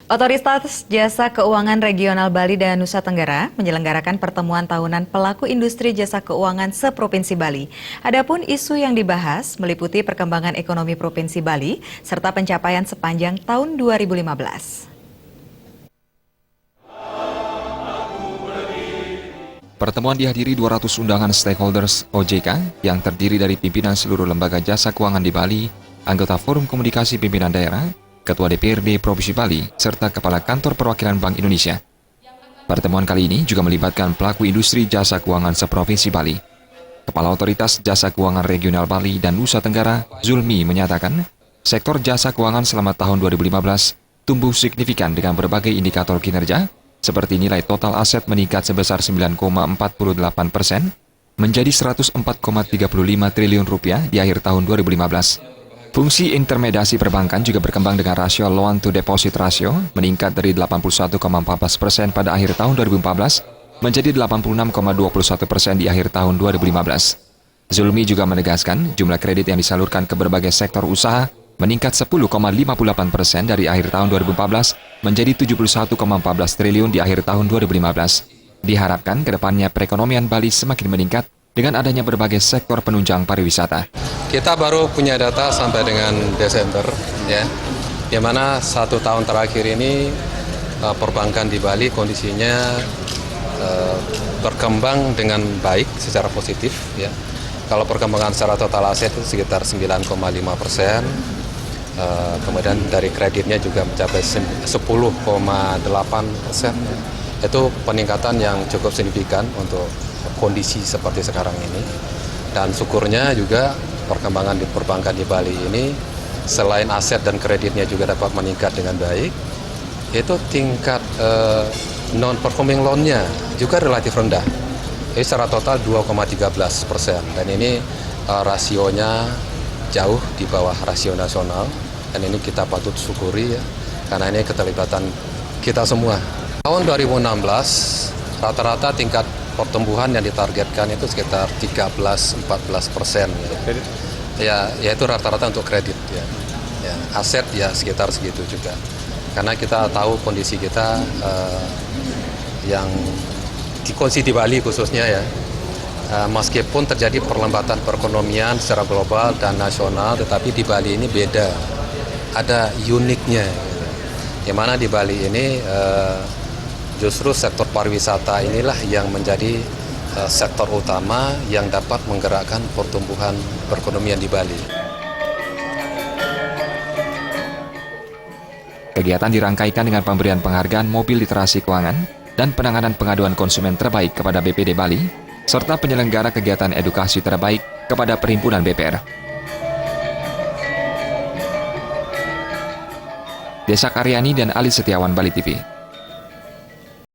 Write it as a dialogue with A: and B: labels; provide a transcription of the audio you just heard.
A: Otoritas Jasa Keuangan Regional Bali dan Nusa Tenggara menyelenggarakan pertemuan tahunan pelaku industri jasa keuangan seprovinsi Bali. Adapun isu yang dibahas meliputi perkembangan ekonomi Provinsi Bali serta pencapaian sepanjang tahun 2015.
B: Pertemuan dihadiri 200 undangan stakeholders OJK yang terdiri dari pimpinan seluruh lembaga jasa keuangan di Bali, anggota Forum Komunikasi Pimpinan Daerah, Ketua DPRD Provinsi Bali, serta Kepala Kantor Perwakilan Bank Indonesia. Pertemuan kali ini juga melibatkan pelaku industri jasa keuangan seprovinsi Bali. Kepala Otoritas Jasa Keuangan Regional Bali dan Nusa Tenggara, Zulmi, menyatakan sektor jasa keuangan selama tahun 2015 tumbuh signifikan dengan berbagai indikator kinerja, seperti nilai total aset meningkat sebesar 9,48% menjadi 104,35 triliun rupiah di akhir tahun 2015. Fungsi intermediasi perbankan juga berkembang dengan rasio loan to deposit ratio meningkat dari 81,14% pada akhir tahun 2014 menjadi 86,21% di akhir tahun 2015. Zulmi juga menegaskan jumlah kredit yang disalurkan ke berbagai sektor usaha meningkat 10,58% dari akhir tahun 2014 menjadi 71,14 triliun di akhir tahun 2015. Diharapkan ke depannya perekonomian Bali semakin meningkat dengan adanya berbagai sektor penunjang pariwisata.
C: Kita baru punya data sampai dengan Desember, ya, di mana 1 tahun terakhir ini perbankan di Bali kondisinya berkembang dengan baik secara positif. Ya. Kalau perkembangan secara total aset itu sekitar 9,5%, kemudian dari kreditnya juga mencapai 10,8%. Itu peningkatan yang cukup signifikan untuk kondisi seperti sekarang ini. Dan syukurnya juga perkembangan di perbankan di Bali ini selain aset dan kreditnya juga dapat meningkat dengan baik, itu tingkat non-performing loan-nya juga relatif rendah. Jadi secara total 2,13%, dan ini rasionya jauh di bawah rasio nasional, dan ini kita patut syukuri ya, karena ini keterlibatan kita semua. Tahun 2016 rata-rata tingkat pertumbuhan yang ditargetkan itu sekitar 13-14%. Ya, yaitu rata-rata untuk kredit. Ya. Ya, aset ya sekitar segitu juga. Karena kita tahu kondisi kita yang di kondisi di Bali khususnya ya, meskipun terjadi perlambatan perekonomian secara global dan nasional, tetapi di Bali ini beda, ada uniknya. Di mana di Bali ini justru sektor pariwisata inilah yang menjadi sektor utama yang dapat menggerakkan pertumbuhan perekonomian di Bali.
B: Kegiatan dirangkaikan dengan pemberian penghargaan mobil literasi keuangan dan penanganan pengaduan konsumen terbaik kepada BPD Bali, serta penyelenggara kegiatan edukasi terbaik kepada Perhimpunan BPR. Desa Karyani dan Ali Setiawan, Bali TV.